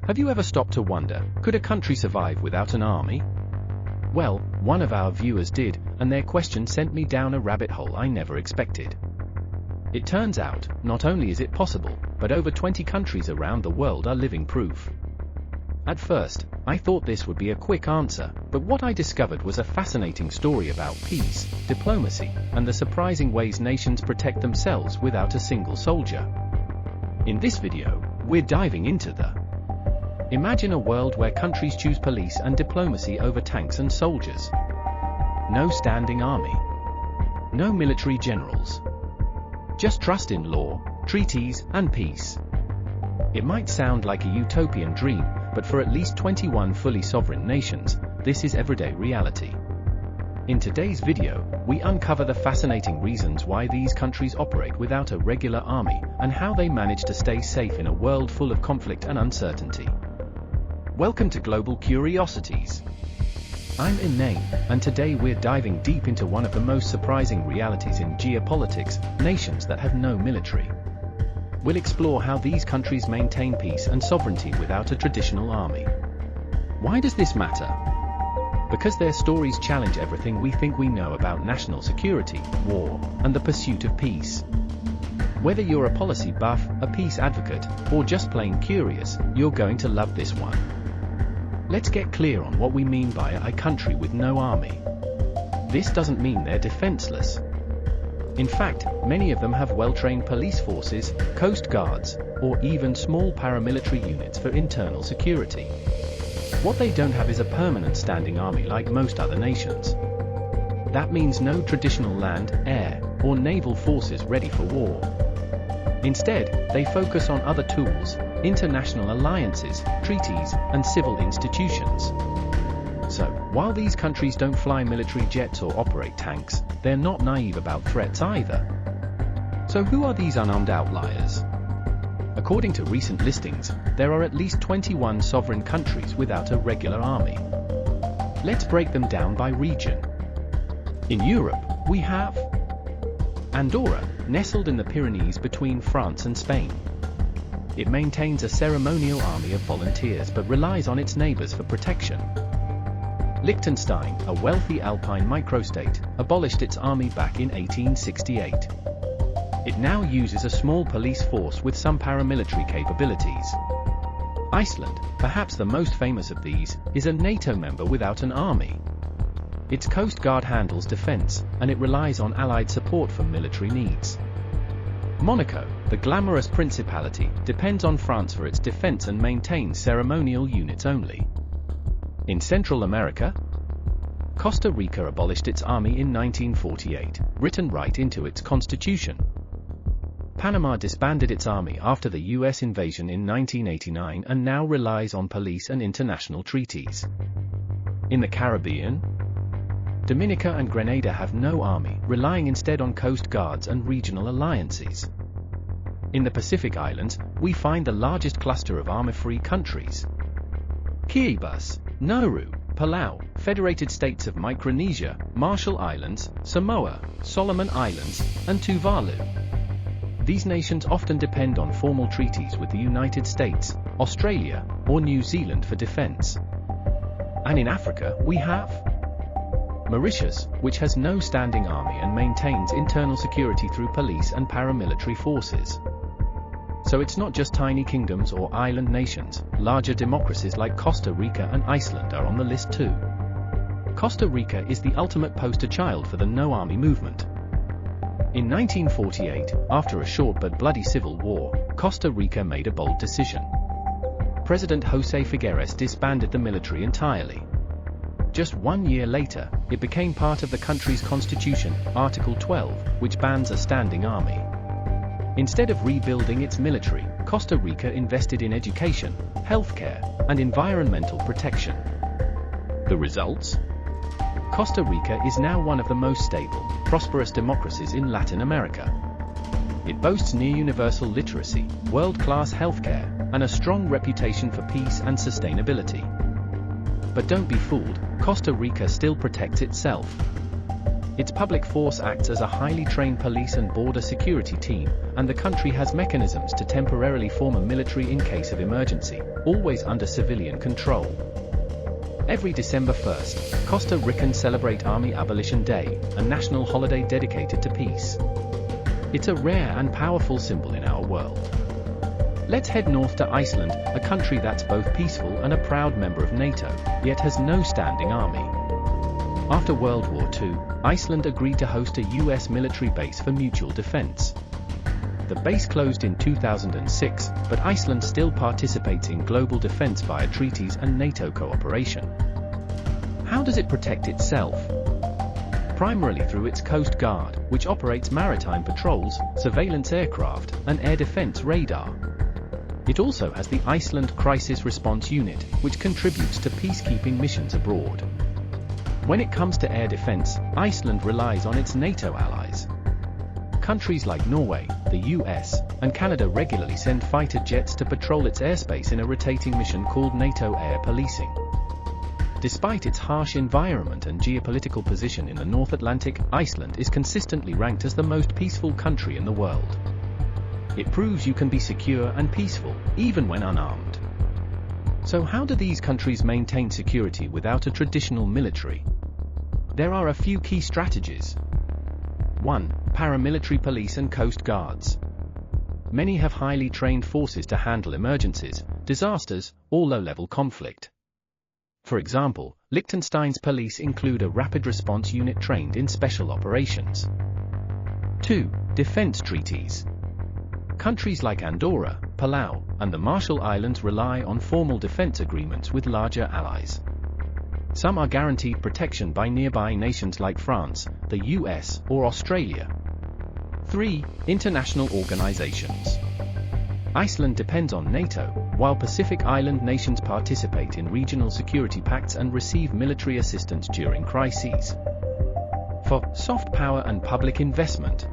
Have you ever stopped to wonder, could a country survive without an army? Well, one of our viewers did, and their question sent me down a rabbit hole I never expected. It turns out, not only is it possible, but over 20 countries around the world are living proof. At first, I thought this would be a quick answer, but what I discovered was a fascinating story about peace, diplomacy, and the surprising ways nations protect themselves without a single soldier. In this video, we're diving into the Imagine a world where countries choose police and diplomacy over tanks and soldiers. No standing army. No military generals. Just trust in law, treaties, and peace. It might sound like a utopian dream, but for at least 21 fully sovereign nations, this is everyday reality. In today's video, we uncover the fascinating reasons why these countries operate without a regular army, and how they manage to stay safe in a world full of conflict and uncertainty. Welcome to Global Curiosities. I'm Inane, and today we're diving deep into one of the most surprising realities in geopolitics, nations that have no military. We'll explore how these countries maintain peace and sovereignty without a traditional army. Why does this matter? Because their stories challenge everything we think we know about national security, war, and the pursuit of peace. Whether you're a policy buff, a peace advocate, or just plain curious, you're going to love this one. Let's get clear on what we mean by a country with no army. This doesn't mean they're defenseless. In fact, many of them have well-trained police forces, coast guards, or even small paramilitary units for internal security. What they don't have is a permanent standing army like most other nations. That means no traditional land, air, or naval forces ready for war. Instead, they focus on other tools, international alliances, treaties, and civil institutions. So, while these countries don't fly military jets or operate tanks, they're not naive about threats either. So who are these unarmed outliers? According to recent listings, there are at least 21 sovereign countries without a regular army. Let's break them down by region. In Europe, we have Andorra, nestled in the Pyrenees between France and Spain. It maintains a ceremonial army of volunteers but relies on its neighbors for protection. Liechtenstein, a wealthy alpine microstate, abolished its army back in 1868. It now uses a small police force with some paramilitary capabilities. Iceland, perhaps the most famous of these, is a NATO member without an army. Its Coast Guard handles defense, and it relies on Allied support for military needs. Monaco, the glamorous principality, depends on France for its defense and maintains ceremonial units only. In Central America, Costa Rica abolished its army in 1948, written right into its constitution. Panama disbanded its army after the US invasion in 1989 and now relies on police and international treaties. In the Caribbean, Dominica and Grenada have no army, relying instead on coast guards and regional alliances. In the Pacific Islands, we find the largest cluster of army-free countries: Kiribati, Nauru, Palau, Federated States of Micronesia, Marshall Islands, Samoa, Solomon Islands, and Tuvalu. These nations often depend on formal treaties with the United States, Australia, or New Zealand for defense. And in Africa, we have Mauritius, which has no standing army and maintains internal security through police and paramilitary forces. So it's not just tiny kingdoms or island nations, larger democracies like Costa Rica and Iceland are on the list too. Costa Rica is the ultimate poster child for the no-army movement. In 1948, after a short but bloody civil war, Costa Rica made a bold decision. President José Figueres disbanded the military entirely. Just 1 year later, it became part of the country's constitution, Article 12, which bans a standing army. Instead of rebuilding its military, Costa Rica invested in education, healthcare, and environmental protection. The results? Costa Rica is now one of the most stable, prosperous democracies in Latin America. It boasts near-universal literacy, world-class healthcare, and a strong reputation for peace and sustainability. But don't be fooled, Costa Rica still protects itself. Its public force acts as a highly trained police and border security team, and the country has mechanisms to temporarily form a military in case of emergency, always under civilian control. Every December 1st, Costa Ricans celebrate Army Abolition Day, a national holiday dedicated to peace. It's a rare and powerful symbol in our world. Let's head north to Iceland, a country that's both peaceful and a proud member of NATO, yet has no standing army. After World War II, Iceland agreed to host a US military base for mutual defense. The base closed in 2006, but Iceland still participates in global defense via treaties and NATO cooperation. How does it protect itself? Primarily through its Coast Guard, which operates maritime patrols, surveillance aircraft, and air defense radar. It also has the Iceland Crisis Response Unit, which contributes to peacekeeping missions abroad. When it comes to air defense, Iceland relies on its NATO allies. Countries like Norway, the US, and Canada regularly send fighter jets to patrol its airspace in a rotating mission called NATO Air Policing. Despite its harsh environment and geopolitical position in the North Atlantic, Iceland is consistently ranked as the most peaceful country in the world. It proves you can be secure and peaceful, even when unarmed. So how do these countries maintain security without a traditional military? There are a few key strategies. 1. Paramilitary police and coast guards. Many have highly trained forces to handle emergencies, disasters, or low-level conflict. For example, Liechtenstein's police include a rapid response unit trained in special operations. 2. Defense treaties. Countries like Andorra, Palau, and the Marshall Islands rely on formal defense agreements with larger allies. Some are guaranteed protection by nearby nations like France, the US, or Australia. 3. International organizations. Iceland depends on NATO, while Pacific Island nations participate in regional security pacts and receive military assistance during crises. For soft power and public investment.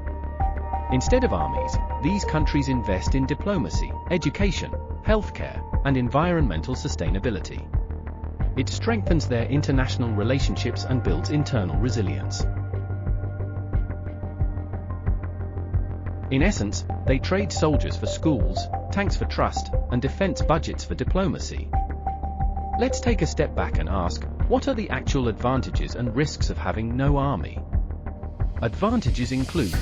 Instead of armies, these countries invest in diplomacy, education, healthcare, and environmental sustainability. It strengthens their international relationships and builds internal resilience. In essence, they trade soldiers for schools, tanks for trust, and defense budgets for diplomacy. Let's take a step back and ask, what are the actual advantages and risks of having no army? Advantages include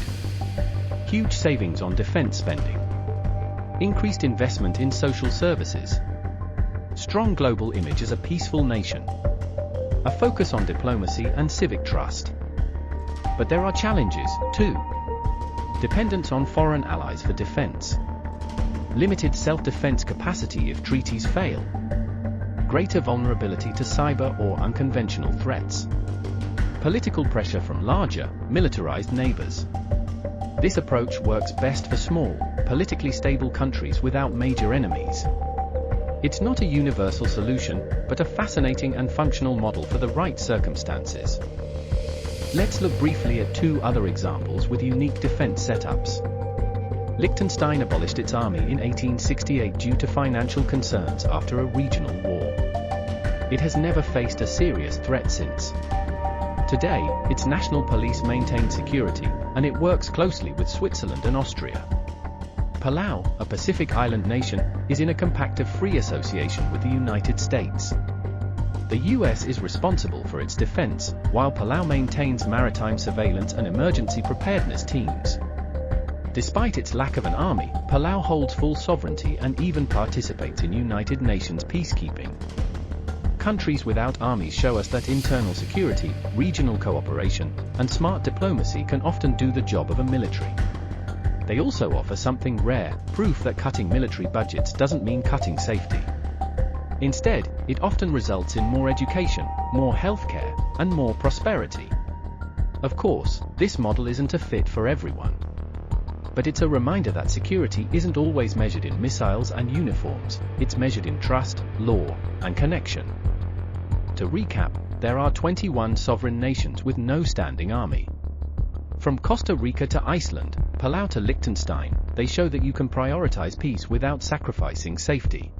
huge savings on defense spending, increased investment in social services, strong global image as a peaceful nation, a focus on diplomacy and civic trust. But there are challenges, too. Dependence on foreign allies for defense, limited self-defense capacity if treaties fail, greater vulnerability to cyber or unconventional threats, political pressure from larger, militarized neighbors. This approach works best for small, politically stable countries without major enemies. It's not a universal solution, but a fascinating and functional model for the right circumstances. Let's look briefly at two other examples with unique defense setups. Liechtenstein abolished its army in 1868 due to financial concerns after a regional war. It has never faced a serious threat since. Today, its national police maintain security, and it works closely with Switzerland and Austria. Palau, a Pacific island nation, is in a compactive free association with the United States. The US is responsible for its defense, while Palau maintains maritime surveillance and emergency preparedness teams. Despite its lack of an army, Palau holds full sovereignty and even participates in United Nations peacekeeping. Countries without armies show us that internal security, regional cooperation, and smart diplomacy can often do the job of a military. They also offer something rare, proof that cutting military budgets doesn't mean cutting safety. Instead, it often results in more education, more healthcare, and more prosperity. Of course, this model isn't a fit for everyone. But it's a reminder that security isn't always measured in missiles and uniforms, it's measured in trust, law, and connection. To recap, there are 21 sovereign nations with no standing army. From Costa Rica to Iceland, Palau to Liechtenstein, they show that you can prioritize peace without sacrificing safety.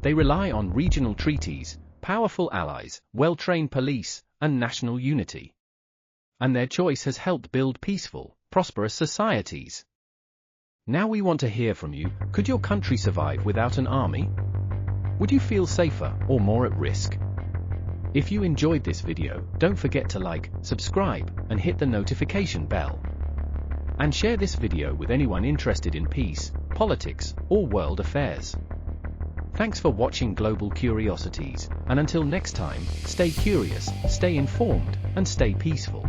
They rely on regional treaties, powerful allies, well-trained police, and national unity. and their choice has helped build peaceful, prosperous societies. Now we want to hear from you. Could your country survive without an army? Would you feel safer or more at risk? If you enjoyed this video, don't forget to like, subscribe, and hit the notification bell. And share this video with anyone interested in peace, politics, or world affairs. Thanks for watching Global Curiosities, and until next time, stay curious, stay informed, and stay peaceful.